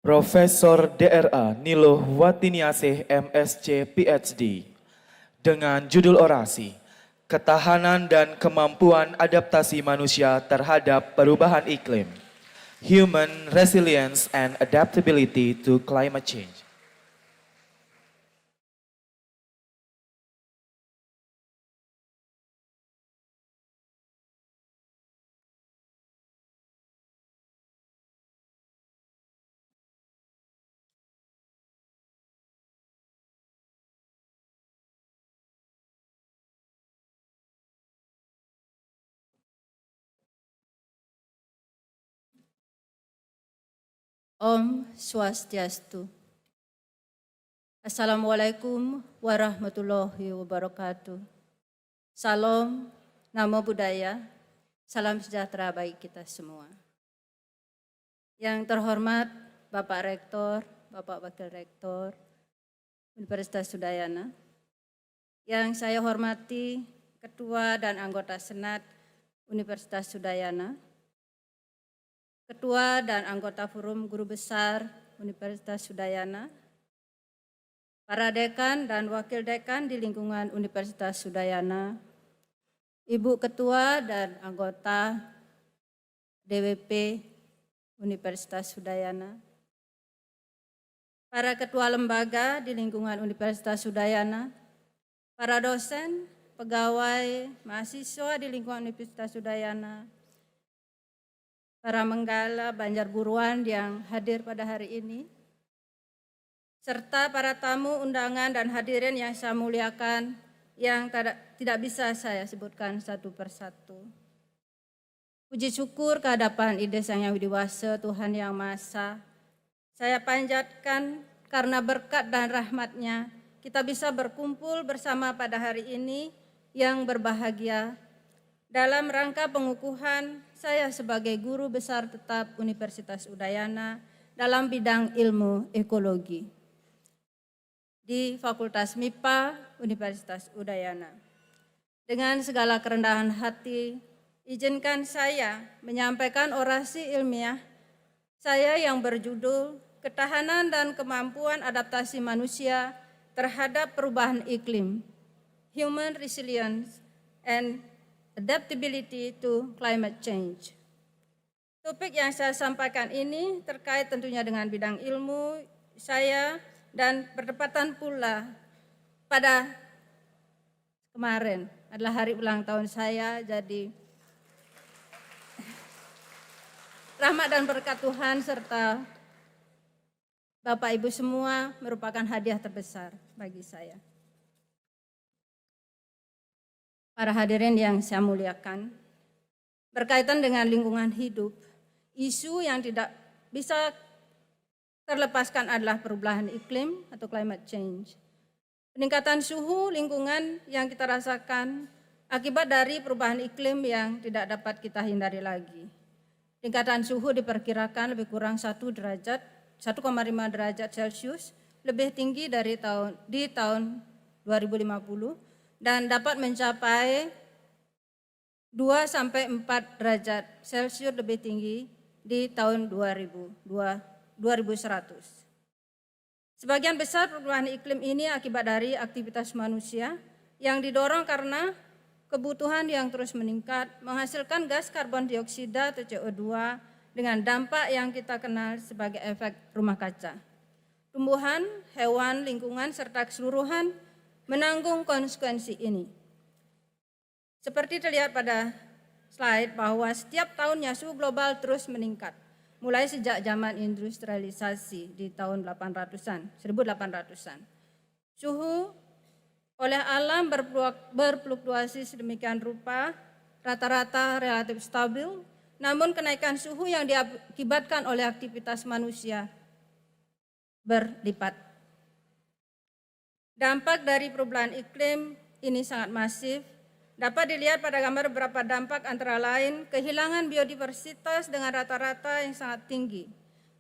Profesor DRA Nilo Watiniasih MSc PhD dengan judul orasi Ketahanan dan Kemampuan Adaptasi Manusia Terhadap Perubahan Iklim, Human Resilience and Adaptability to Climate Change. Om Swastiastu. Assalamualaikum warahmatullahi wabarakatuh. Salam, namo buddhaya, salam sejahtera bagi kita semua. Yang terhormat Bapak Rektor, Bapak Wakil Rektor Universitas Udayana, yang saya hormati Ketua dan anggota Senat Universitas Udayana, Ketua dan anggota Forum Guru Besar Universitas Udayana, para dekan dan wakil dekan di lingkungan Universitas Udayana, Ibu Ketua dan anggota DWP Universitas Udayana, para ketua lembaga di lingkungan Universitas Udayana, para dosen, pegawai, mahasiswa di lingkungan Universitas Udayana, para menggala Banjar Buruan yang hadir pada hari ini, serta para tamu undangan dan hadirin yang saya muliakan yang tidak bisa saya sebutkan satu persatu. Puji syukur kehadapan Ide Sang Yang Widiwasa, Tuhan Yang Maha Esa, saya panjatkan karena berkat dan rahmat-Nya kita bisa berkumpul bersama pada hari ini yang berbahagia dalam rangka pengukuhan saya sebagai guru besar tetap Universitas Udayana dalam bidang ilmu ekologi di Fakultas MIPA Universitas Udayana. Dengan segala kerendahan hati, izinkan saya menyampaikan orasi ilmiah saya yang berjudul Ketahanan dan Kemampuan Adaptasi Manusia Terhadap Perubahan Iklim, Human Resilience and Adaptability to Climate Change. Topik yang saya sampaikan ini terkait tentunya dengan bidang ilmu saya dan berdepatan pula pada kemarin adalah hari ulang tahun saya, jadi rahmat dan berkat Tuhan serta Bapak Ibu semua merupakan hadiah terbesar bagi saya. Para hadirin yang saya muliakan, berkaitan dengan lingkungan hidup, isu yang tidak bisa terlepaskan adalah perubahan iklim atau climate change. Peningkatan suhu lingkungan yang kita rasakan akibat dari perubahan iklim yang tidak dapat kita hindari lagi. Peningkatan suhu diperkirakan lebih kurang 1,5 derajat Celcius, lebih tinggi dari tahun 2050, dan dapat mencapai 2-4 derajat Celcius lebih tinggi di tahun 2100. Sebagian besar perubahan iklim ini akibat dari aktivitas manusia yang didorong karena kebutuhan yang terus meningkat, menghasilkan gas karbon dioksida atau CO2 dengan dampak yang kita kenal sebagai efek rumah kaca. Tumbuhan, hewan, lingkungan, serta keseluruhan menanggung konsekuensi ini. Seperti terlihat pada slide bahwa setiap tahunnya suhu global terus meningkat, mulai sejak zaman industrialisasi di tahun 1800-an. Suhu oleh alam berfluktuasi sedemikian rupa, rata-rata relatif stabil, namun kenaikan suhu yang diakibatkan oleh aktivitas manusia berlipat. Dampak dari perubahan iklim ini sangat masif. Dapat dilihat pada gambar beberapa dampak antara lain kehilangan biodiversitas dengan rata-rata yang sangat tinggi.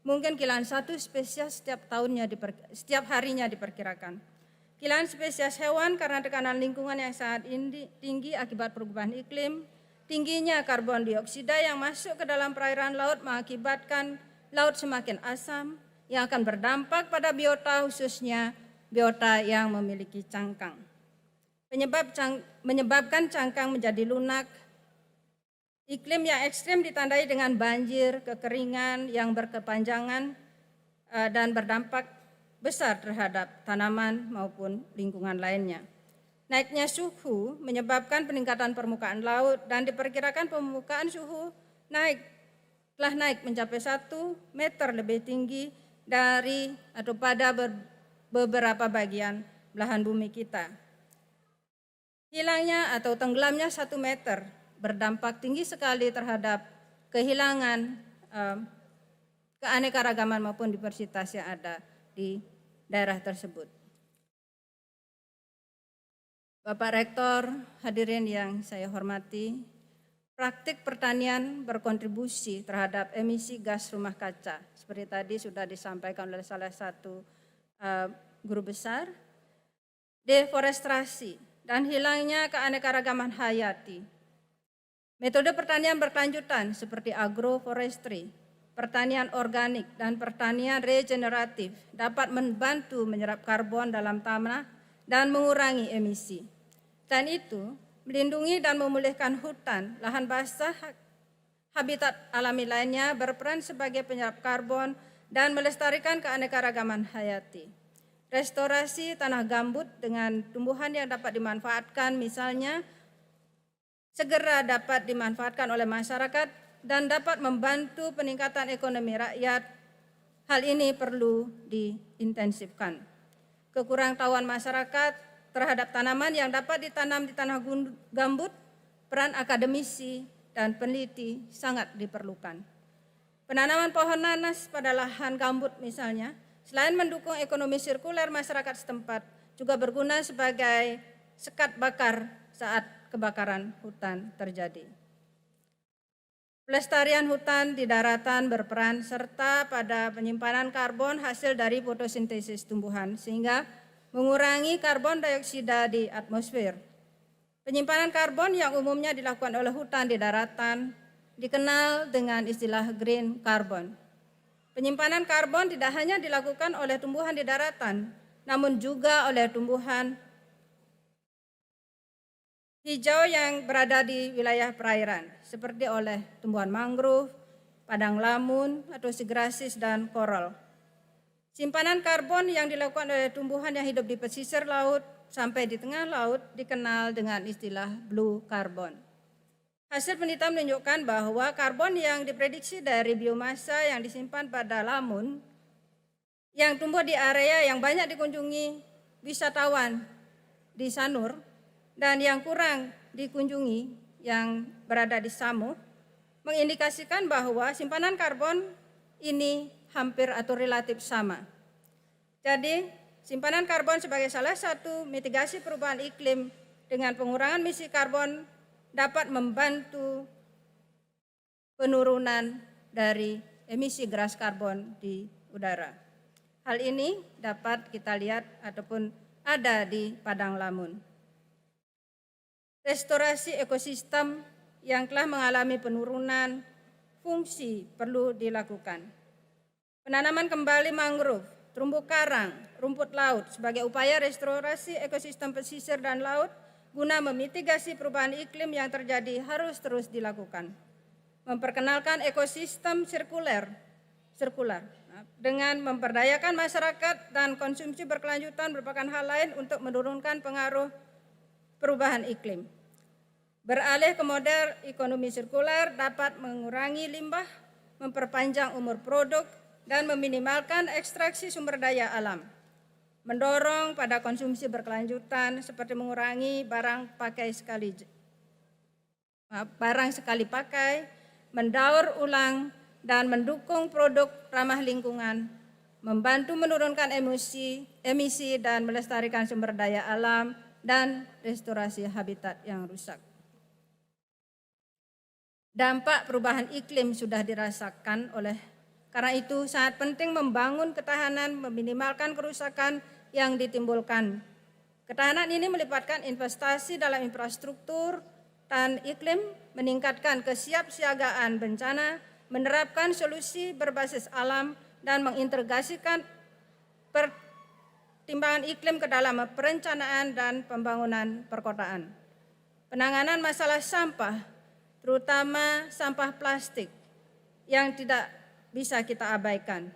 Mungkin kehilangan satu spesies setiap harinya diperkirakan. Kehilangan spesies hewan karena tekanan lingkungan yang sangat tinggi akibat perubahan iklim. Tingginya karbon dioksida yang masuk ke dalam perairan laut mengakibatkan laut semakin asam. yang akan berdampak pada biota, khususnya biota yang memiliki cangkang. Menyebabkan cangkang menjadi lunak. Iklim yang ekstrim ditandai dengan banjir, kekeringan yang berkepanjangan, dan berdampak besar terhadap tanaman maupun lingkungan lainnya. Naiknya suhu menyebabkan peningkatan permukaan laut dan diperkirakan permukaan suhu telah naik mencapai 1 meter lebih tinggi dari atau pada beberapa bagian belahan bumi kita. Hilangnya atau tenggelamnya 1 meter berdampak tinggi sekali terhadap kehilangan keanekaragaman maupun diversitas yang ada di daerah tersebut. Bapak Rektor, hadirin yang saya hormati, praktik pertanian berkontribusi terhadap emisi gas rumah kaca. Seperti tadi sudah disampaikan oleh salah satu guru besar, deforestasi dan hilangnya keanekaragaman hayati. Metode pertanian berkelanjutan seperti agroforestry, pertanian organik, dan pertanian regeneratif dapat membantu menyerap karbon dalam tanah dan mengurangi emisi. Selain itu, melindungi dan memulihkan hutan, lahan basah, habitat alami lainnya berperan sebagai penyerap karbon dan melestarikan keanekaragaman hayati. Restorasi tanah gambut dengan tumbuhan yang dapat dimanfaatkan, misalnya segera dapat dimanfaatkan oleh masyarakat dan dapat membantu peningkatan ekonomi rakyat. Hal ini perlu diintensifkan. Kekurangtahuan masyarakat terhadap tanaman yang dapat ditanam di tanah gambut, peran akademisi dan peneliti sangat diperlukan. Penanaman pohon nanas pada lahan gambut misalnya, selain mendukung ekonomi sirkuler masyarakat setempat, juga berguna sebagai sekat bakar saat kebakaran hutan terjadi. Pelestarian hutan di daratan berperan serta pada penyimpanan karbon hasil dari fotosintesis tumbuhan sehingga mengurangi karbon dioksida di atmosfer. Penyimpanan karbon yang umumnya dilakukan oleh hutan di daratan dikenal dengan istilah green carbon. Penyimpanan karbon tidak hanya dilakukan oleh tumbuhan di daratan, namun juga oleh tumbuhan hijau yang berada di wilayah perairan, seperti oleh tumbuhan mangrove, padang lamun, atau segrasis dan koral. Simpanan karbon yang dilakukan oleh tumbuhan yang hidup di pesisir laut sampai di tengah laut dikenal dengan istilah blue carbon. Hasil penelitian menunjukkan bahwa karbon yang diprediksi dari biomasa yang disimpan pada lamun yang tumbuh di area yang banyak dikunjungi wisatawan di Sanur dan yang kurang dikunjungi yang berada di Samut mengindikasikan bahwa simpanan karbon ini hampir atau relatif sama. Jadi, simpanan karbon sebagai salah satu mitigasi perubahan iklim dengan pengurangan emisi karbon dapat membantu penurunan dari emisi gas karbon di udara. Hal ini dapat kita lihat ataupun ada di Padang Lamun. Restorasi ekosistem yang telah mengalami penurunan fungsi perlu dilakukan. Penanaman kembali mangrove, terumbu karang, rumput laut sebagai upaya restorasi ekosistem pesisir dan laut guna memitigasi perubahan iklim yang terjadi harus terus dilakukan. Memperkenalkan ekosistem sirkular dengan memperdayakan masyarakat dan konsumsi berkelanjutan merupakan hal lain untuk menurunkan pengaruh perubahan iklim. Beralih ke model ekonomi sirkular dapat mengurangi limbah, memperpanjang umur produk, dan meminimalkan ekstraksi sumber daya alam. Mendorong pada konsumsi berkelanjutan seperti mengurangi barang sekali pakai, mendaur ulang, dan mendukung produk ramah lingkungan, membantu menurunkan emisi dan melestarikan sumber daya alam, dan restorasi habitat yang rusak. Dampak perubahan iklim sudah dirasakan karena itu sangat penting membangun ketahanan, meminimalkan kerusakan yang ditimbulkan. Ketahanan ini melibatkan investasi dalam infrastruktur tahan iklim, meningkatkan kesiapsiagaan bencana, menerapkan solusi berbasis alam, dan mengintegrasikan pertimbangan iklim ke dalam perencanaan dan pembangunan perkotaan. Penanganan masalah sampah, terutama sampah plastik yang tidak bisa kita abaikan.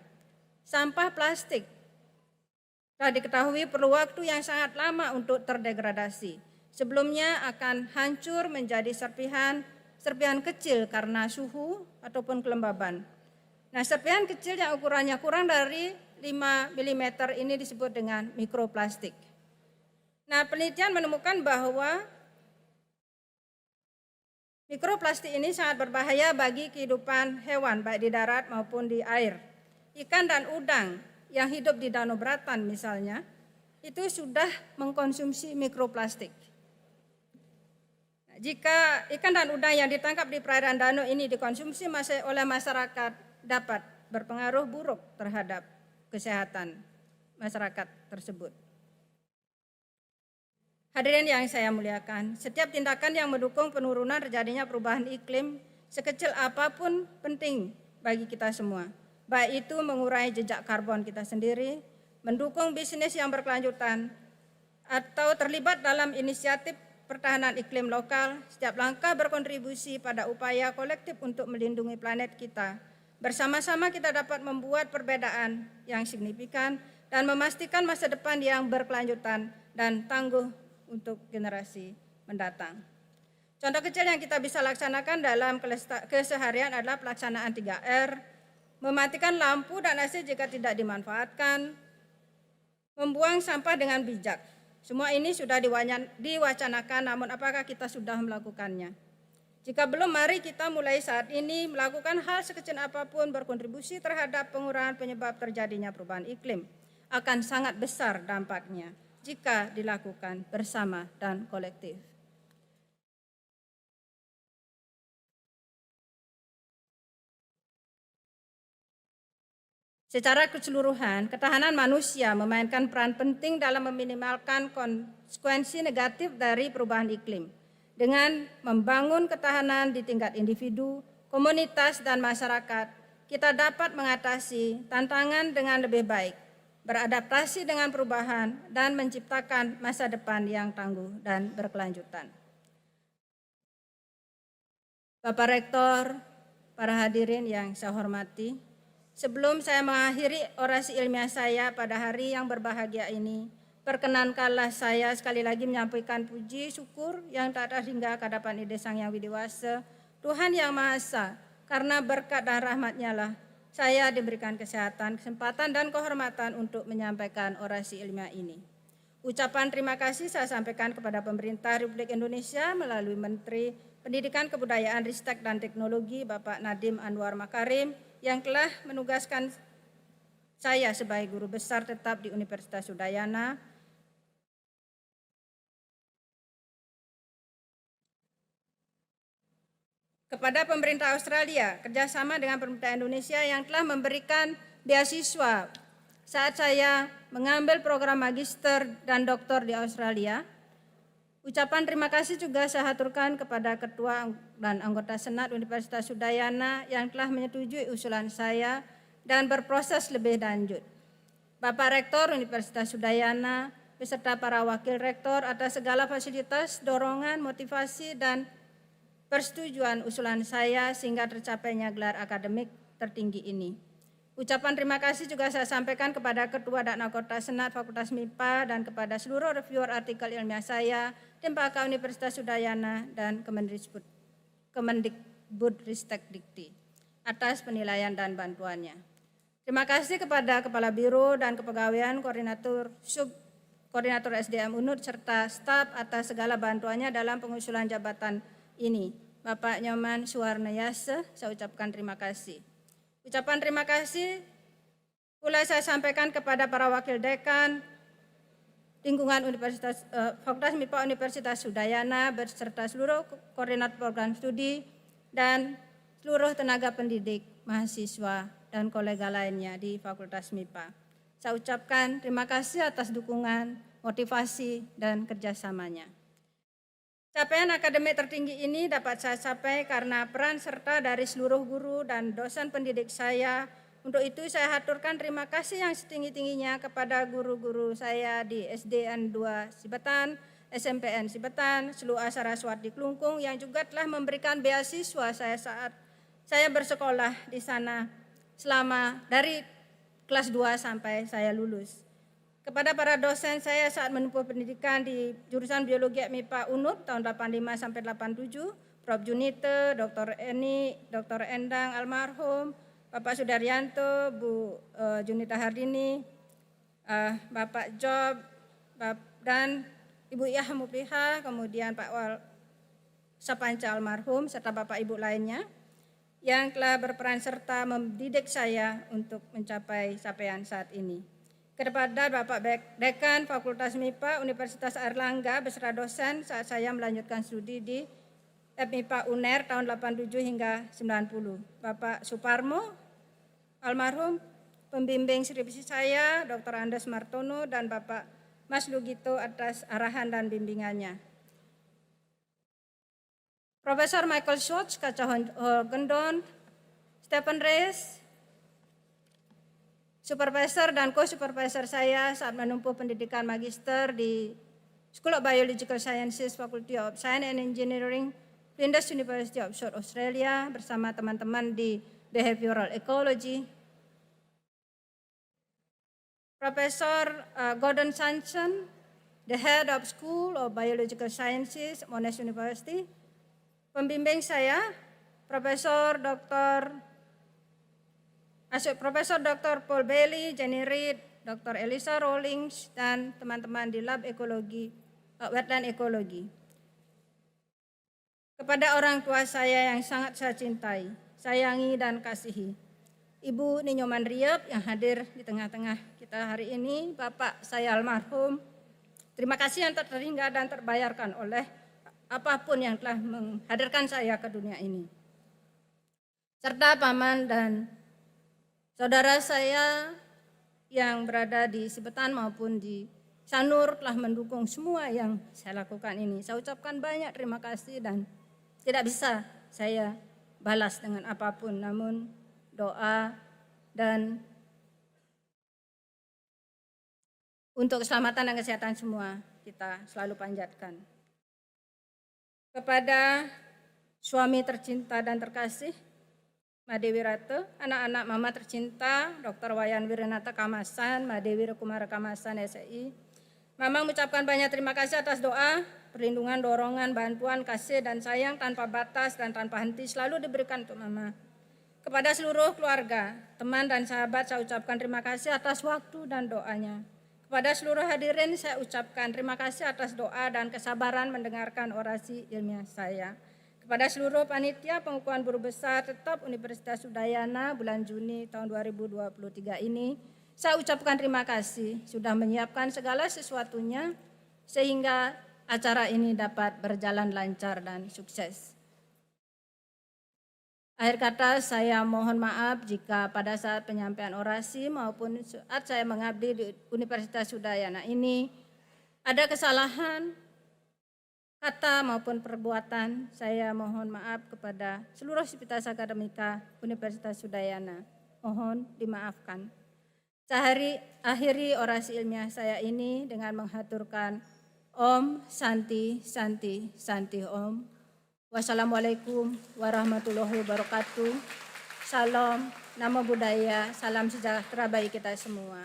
Sampah plastik telah diketahui perlu waktu yang sangat lama untuk terdegradasi. Sebelumnya akan hancur menjadi serpihan kecil karena suhu ataupun kelembaban. Nah, serpihan kecil yang ukurannya kurang dari 5 mm ini disebut dengan mikroplastik. Nah, penelitian menemukan bahwa mikroplastik ini sangat berbahaya bagi kehidupan hewan baik di darat maupun di air. Ikan dan udang yang hidup di danau Beratan misalnya, itu sudah mengkonsumsi mikroplastik. Jika ikan dan udang yang ditangkap di perairan danau ini dikonsumsi oleh masyarakat, dapat berpengaruh buruk terhadap kesehatan masyarakat tersebut. Hadirin yang saya muliakan, setiap tindakan yang mendukung penurunan terjadinya perubahan iklim sekecil apapun penting bagi kita semua. Baik itu mengurangi jejak karbon kita sendiri, mendukung bisnis yang berkelanjutan, atau terlibat dalam inisiatif pertahanan iklim lokal. Setiap langkah berkontribusi pada upaya kolektif untuk melindungi planet kita. Bersama-sama kita dapat membuat perbedaan yang signifikan dan memastikan masa depan yang berkelanjutan dan tangguh untuk generasi mendatang. Contoh kecil yang kita bisa laksanakan dalam keseharian adalah pelaksanaan 3R, mematikan lampu dan AC jika tidak dimanfaatkan, membuang sampah dengan bijak. Semua ini sudah diwacanakan, namun apakah kita sudah melakukannya? Jika belum, mari kita mulai saat ini melakukan hal sekecil apapun berkontribusi terhadap pengurangan penyebab terjadinya perubahan iklim. Akan sangat besar dampaknya jika dilakukan bersama dan kolektif. Secara keseluruhan, ketahanan manusia memainkan peran penting dalam meminimalkan konsekuensi negatif dari perubahan iklim. Dengan membangun ketahanan di tingkat individu, komunitas, dan masyarakat, kita dapat mengatasi tantangan dengan lebih baik, beradaptasi dengan perubahan, dan menciptakan masa depan yang tangguh dan berkelanjutan. Bapak Rektor, para hadirin yang saya hormati, sebelum saya mengakhiri orasi ilmiah saya pada hari yang berbahagia ini, perkenankanlah saya sekali lagi menyampaikan puji syukur yang tak terhingga ke hadapan Ide Sang Yang Widiwasa, Tuhan Yang Maha Esa, karena berkat dan rahmat-Nya lah saya diberikan kesehatan, kesempatan, dan kehormatan untuk menyampaikan orasi ilmiah ini. Ucapan terima kasih saya sampaikan kepada pemerintah Republik Indonesia melalui Menteri Pendidikan, Kebudayaan, Ristek, dan Teknologi Bapak Nadiem Anwar Makarim yang telah menugaskan saya sebagai guru besar tetap di Universitas Udayana. Kepada pemerintah Australia, kerjasama dengan pemerintah Indonesia yang telah memberikan beasiswa saat saya mengambil program magister dan doktor di Australia. Ucapan terima kasih juga saya haturkan kepada Ketua dan anggota Senat Universitas Udayana yang telah menyetujui usulan saya dan berproses lebih lanjut. Bapak Rektor Universitas Udayana beserta para wakil rektor atas segala fasilitas, dorongan, motivasi, dan persetujuan usulan saya sehingga tercapainya gelar akademik tertinggi ini. Ucapan terima kasih juga saya sampaikan kepada Ketua dan anggota Senat Fakultas MIPA dan kepada seluruh reviewer artikel ilmiah saya, Tim Pakar Universitas Udayana, dan Kemendikbudristek Dikti atas penilaian dan bantuannya. Terima kasih kepada Kepala Biro dan Kepegawaian Koordinator SDM UNUD serta staf atas segala bantuannya dalam pengusulan jabatan ini. Bapak Nyoman Suwarnayase, saya ucapkan terima kasih. Ucapan terima kasih pula saya sampaikan kepada para wakil dekan lingkungan Fakultas MIPA Universitas Udayana beserta seluruh koordinator program studi dan seluruh tenaga pendidik, mahasiswa, dan kolega lainnya di Fakultas MIPA. Saya ucapkan terima kasih atas dukungan, motivasi, dan kerjasamanya. Capaian akademik tertinggi ini dapat saya capai karena peran serta dari seluruh guru dan dosen pendidik saya Untuk itu saya haturkan terima kasih yang setinggi-tingginya kepada guru-guru saya di SDN 2 Sibetan, SMPN Sibetan, Selua Saraswati Klungkung yang juga telah memberikan beasiswa saya saat saya bersekolah di sana selama dari kelas 2 sampai saya lulus. Kepada para dosen saya saat menempuh pendidikan di jurusan Biologi MIPA UNUD tahun 85 sampai 87, Prof. Junite, Dr. Eni, Dr. Endang almarhum, Bapak Sudaryanto, Bu Junita Hardini, Bapak Job, dan Ibu Iyah Mupliha, kemudian Pak Wal Sapanca almarhum, serta Bapak Ibu lainnya yang telah berperan serta mendidik saya untuk mencapai capaian saat ini. Kepada Bapak Dekan Fakultas MIPA Universitas Airlangga beserta dosen saat saya melanjutkan studi di FMIPA UNER tahun 87 hingga 90. Bapak Suparmo almarhum, pembimbing skripsi saya, Dr. Andes Martono, dan Bapak Mas Lugito atas arahan dan bimbingannya. Profesor Michael Schwartz, Kaca Gendon, Stephen Reyes, supervisor dan co-supervisor saya saat menempuh pendidikan magister di School of Biological Sciences, Faculty of Science and Engineering, Flinders University of South Australia bersama teman-teman di Behavioral Ecology. Profesor Gordon Sanson, the Head of School of Biological Sciences, Monash University. Pembimbing saya, Profesor Dr. Paul Bailey, Jenny Reed, Dr. Elisa Rawlings, dan teman-teman di Lab Ekologi, Wetland Ekologi. Kepada orang tua saya yang sangat saya cintai, sayangi dan kasihi, Ibu Ninyoman Riep yang hadir di tengah-tengah kita hari ini, Bapak saya almarhum, terima kasih yang tak terhingga dan terbayarkan oleh apapun yang telah menghadirkan saya ke dunia ini. Serta paman dan saudara saya yang berada di Sibetan maupun di Sanur telah mendukung semua yang saya lakukan ini. Saya ucapkan banyak terima kasih dan tidak bisa saya balas dengan apapun, namun doa dan untuk keselamatan dan kesehatan semua kita selalu panjatkan. Kepada suami tercinta dan terkasih, Madewi Ratu, anak-anak mama tercinta, Dr. Wayan Wiranata Kamasan, Madewi Kumara Kamasan, SI. Mama mengucapkan banyak terima kasih atas doa, perlindungan, dorongan, bantuan, kasih, dan sayang tanpa batas dan tanpa henti selalu diberikan untuk Mama. Kepada seluruh keluarga, teman, dan sahabat saya ucapkan terima kasih atas waktu dan doanya. Kepada seluruh hadirin saya ucapkan terima kasih atas doa dan kesabaran mendengarkan orasi ilmiah saya. Kepada seluruh panitia pengukuhan guru besar tetap Universitas Udayana bulan Juni tahun 2023 ini, saya ucapkan terima kasih sudah menyiapkan segala sesuatunya sehingga acara ini dapat berjalan lancar dan sukses. Akhir kata saya mohon maaf jika pada saat penyampaian orasi maupun saat saya mengabdi di Universitas Udayana ini ada kesalahan kata maupun perbuatan. Saya mohon maaf kepada seluruh sivitas akademika Universitas Udayana. Mohon dimaafkan. Saya akhiri orasi ilmiah saya ini dengan menghaturkan Om Santi Santi Santi Om. Wassalamualaikum warahmatullahi wabarakatuh. Salam, namo buddhaya, salam sejahtera bagi kita semua.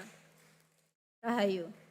Rahayu.